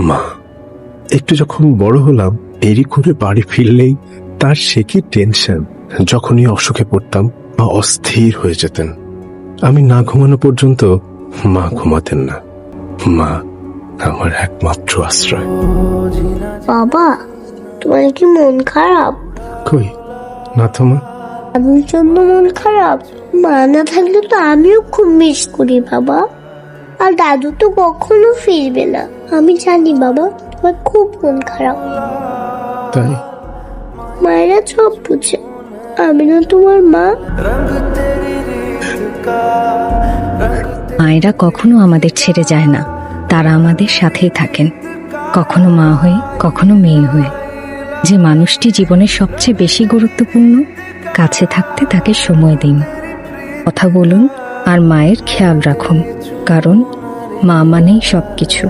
মা। একটু যখন বড় হলাম, দেরি করে বাড়ি ফিরলেই তার সে কি টেনশন। যখনই অসুখে পড়তাম মা অস্থির হয়ে যেতেন। আমি না ঘুমানো পর্যন্ত মা ঘুমাতেন না। মা আমার একমাত্র আশ্রয়। বাবা, তোমার কি মন খারাপ? কই না তো মা। আমার জন্য মন খারাপ? মা না থাকলে তো আমিও খুব মিস করি বাবা। আর দাদু তো কখনো ফিরবে না, আমি জানি বাবা। তোমার খুব মন খারাপ। তাই? মায়েরা সব বুঝে, আমি না তোমার মা। মায়েরা কখনো আমাদের ছেড়ে যায় না, তারা আমাদের সাথেই থাকেন, কখনো মা হয়ে কখনো মেয়ে হয়ে। যে মানুষটি জীবনের সবচেয়ে বেশি গুরুত্বপূর্ণ, কাছে থাকতে তাকে সময় দিন, কথা বলুন আর মায়ের খেয়াল রাখুন, কারণ মা মানেই সবকিছু।